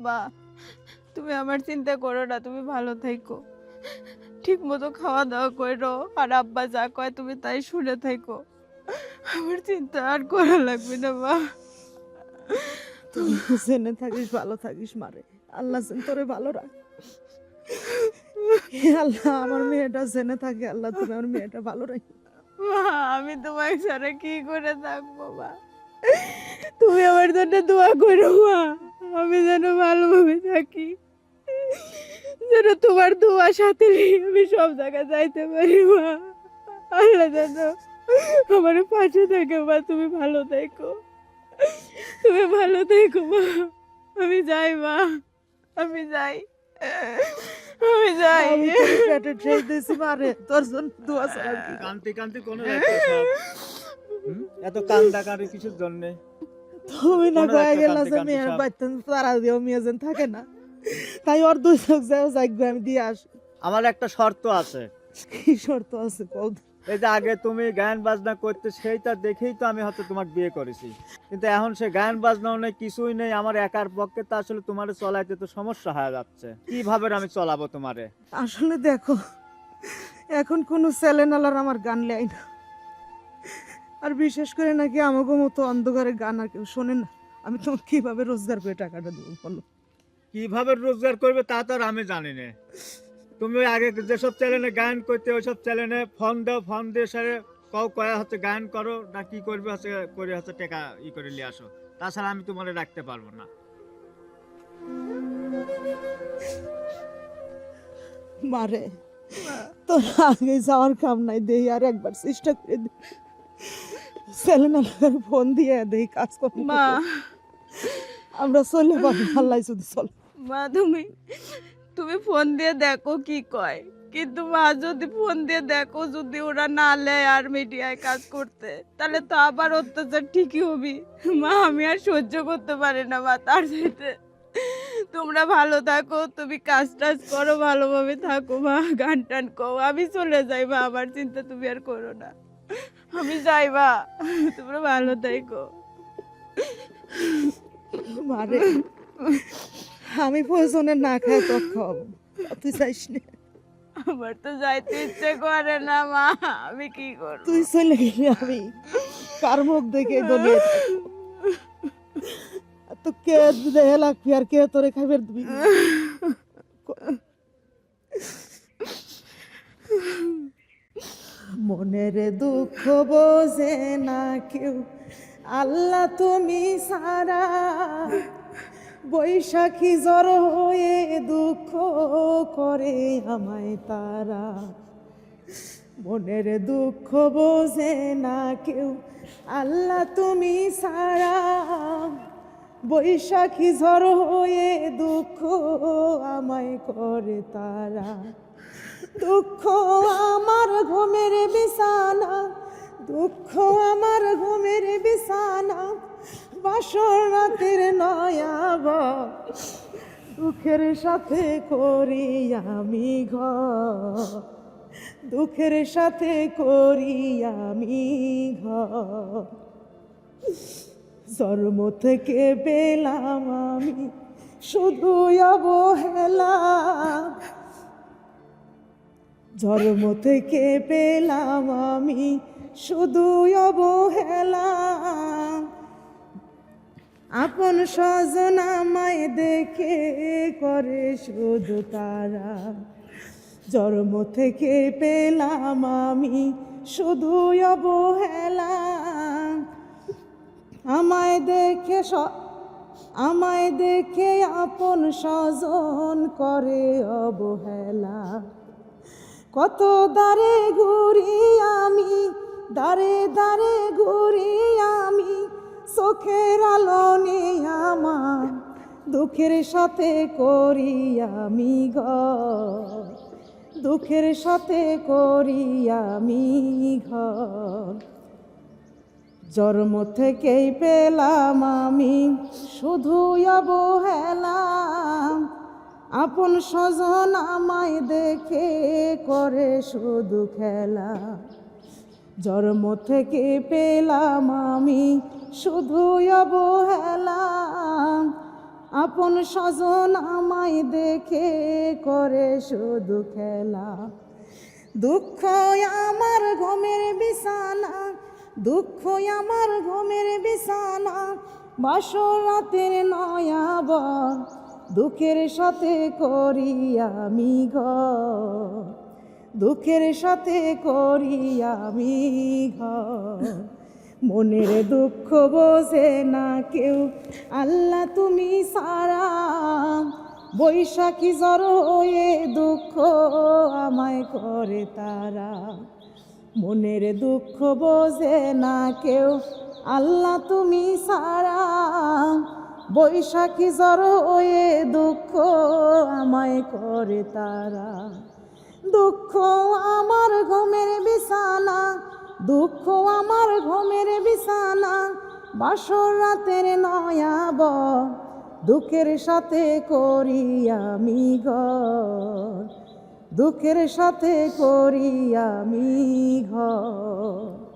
মা, তুমি আমার চিন্তা করো না, তুমি ভালো থাইকো, ঠিক মতো খাওয়া দাওয়া করো, আর আব্বা যা কয় তুমি তাই শুনে থাইকো। আমার চিন্তা আর করা লাগবে না মা। তুই জেনে থাকিস, ভালো থাকিস মারে। আল্লাহ যেন তোরে ভালো রাখ। হে আল্লাহ, আমার মেয়েটা জেনে থাকে, আল্লাহ তুমি আমার মেয়েটা ভালো রাখ। মা, আমি তোমার ছাড়া কি করে থাকবো মা? তুমি আমার জন্য দোয়া করো মা, আমি যেন ভালোভাবে থাকি, যেন তোমার দোয়া সাথে নিয়ে আমি সব জায়গায় যাইতে পারি মা। আল্লাহ যেন আমার পাশে থাকে মা। তুমি ভালো থেকো, তুমি ভালো থেকো মা। আমি যাই মা, আমি যাই, আমি যাই। আমি তোর পেটে ঠেই দিয়েছি মারে, তোর জন্য দোয়া ছাড়া কি। কান্তি কান্তি কোনো একটা সব এত কান্দাকারি কিছুর জন্য তুমি না কোনো কয়ে একটা গেলা কান্তি যে কান্তি মেয়ের সব। বাচ্চা তারা দিয়েও মেয়ে যেন থাকে না, তাই ওর দুই চোখ যাও যাইগো আমি দিয়ে আসি। আমার একটা শর্ত আছে। কি শর্ত আছে কও তো? এই যে আগে তুমি গান বাজনা করতে, সেইটা দেখেই তো আমি হয়তো তোমাকে বিয়ে করেছি, কিন্তু এখন সে গান বাজনাও নেই, কিছুই নেই। আমার একার পক্ষে তো আসলে তোমারে চলাইতে তো সমস্যা হয়ে যাচ্ছে। কিভাবে আমি চলাবো তোমারে? আসলে দেখো, এখন কোনো ছেলেনালার আমার গান লেয় না, আর বিশেষ করে নাকি আমাকে মতো অন্ধকারে গান আর কেউ শোনে না। আমি তোমাকে কিভাবে রোজগার করে টাকাটা দেবো বলো? কিভাবে রোজগার করবে তা তো আর আমি জানি না। তুমি ওই আগে যেসব চ্যানেলে গান করতে, ওইসব চ্যানেলে ফোন দাও, ফোন দিয়ে সারে কয়া হচ্ছে গান করো না কি করবে, হচ্ছে করে হচ্ছে টাকা করে নিয়ে আসো। তাছাড়া আমি তোমারে রাখতে পারবো না। মারে, তোর আগে যাওয়ার কাম নাই, দেই আর একবার চেষ্টা করে দে, ছেলেনালার ফোন দিয়ে দেই কাজ করবো। মা, আমরা চলে পাবো, আল্লাহ যদি চল। মা, তুমি তুমি ফোন দিয়ে দেখো কি কয়, কিন্তু মা যদি ফোন দিয়ে দেখো, যদি ওরা না লেয় আর মিডিয়ায় কাজ করতে, তাহলে তো আবার অত্যাচার ঠিকই হবি। মা, আমি আর সহ্য করতে পারি না মা, তার চাইতে তোমরা ভালো থাকো, তুমি কাজ টাজ করো, ভালোভাবে থাকো মা, গান টান কও, আমি চলে যাই মা, আমার চিন্তা তুমি আর করো না, আমি যাই মা, তোমরা ভালো থাকো। মারে, আমি প্রয়োজনে না খাই তো খাওয়াবো, তুই চাইস না। আমার তো যাইতে ইচ্ছে করে না মা, আমি কি করব? তুই চলে গেলি আমি কার মুখ দেখে দলিয়ে থাকবো? আর তো কে দেহে লাগবি আর কে তোরে খাইবার দিবি? মনের দুঃখ বোঝে না কেউ, আল্লাহ তুমি সারা। বৈশাখী জ্বর হয়ে দুঃখ করে আমায় তারা। মনের দুঃখ বোঝে না কেউ, আল্লাহ তুমি সারা। বৈশাখী ঝড় হয়ে দুঃখ আমায় করে তারা। দুঃখ আমার ঘুমের বিছানা, দুঃখ আমার ঘুমের বিছানা, বাসর রাতের নয়াবা। দুঃখের সাথে করি আমি ঘর, দুঃখের সাথে করি আমি ঘর। জন্ম থেকে পেলাম আমি শুধু অবহেলা, জন্ম থেকে পেলাম আমি শুধু অবহেলা। আপন স্বজন আমায় দেখে করে শুধু তারা। জন্ম থেকে পেলাম আমি শুধু অবহেলা। আমায় দেখে আপন স্বজন করে অবহেলা। কত দারে ঘুরি আমি, দারে দারে ঘুরি আমি, চোখের আলো নেই আমার, দুঃখের সাথে করি আমি ঘর, দুঃখের সাথে করি আমি ঘর। জন্ম থেকেই পেলাম আমি শুধু অবহেলা। আপন স্বজন আমায় দেখে করে শুধু খেলা। জন্ম থেকে পেলাম আমি শুধু অবহেলা। আপন স্বজন আমায় দেখে করে শুধু খেলা। দুঃখ আমার ঘুমের বিছানা, দুঃখ আমার ঘুমের বিছানা, বাসর রাতের নয়াবর, দুঃখের সাথে করি আমি ঘর, দুঃখের সাথে করি আমি ঘর। মনের দুঃখ বোঝে না কেউ, আল্লাহ তুমি সারা, বৈশাখী জ্বর হয়ে দুঃখ আমায় করে তারা। মনের দুঃখ বোঝে না কেউ, আল্লাহ তুমি সারা, বৈশাখী জ্বর হয়ে দুঃখ আমায় করে তারা। দুঃখ আমার ঘুমের বিছানা, দুঃখ আমার ঘুমের বিছানা, বাসর রাতের নয়াবর, দুঃখের সাথে করি আমি ঘর, দুঃখের সাথে করি আমি ঘর।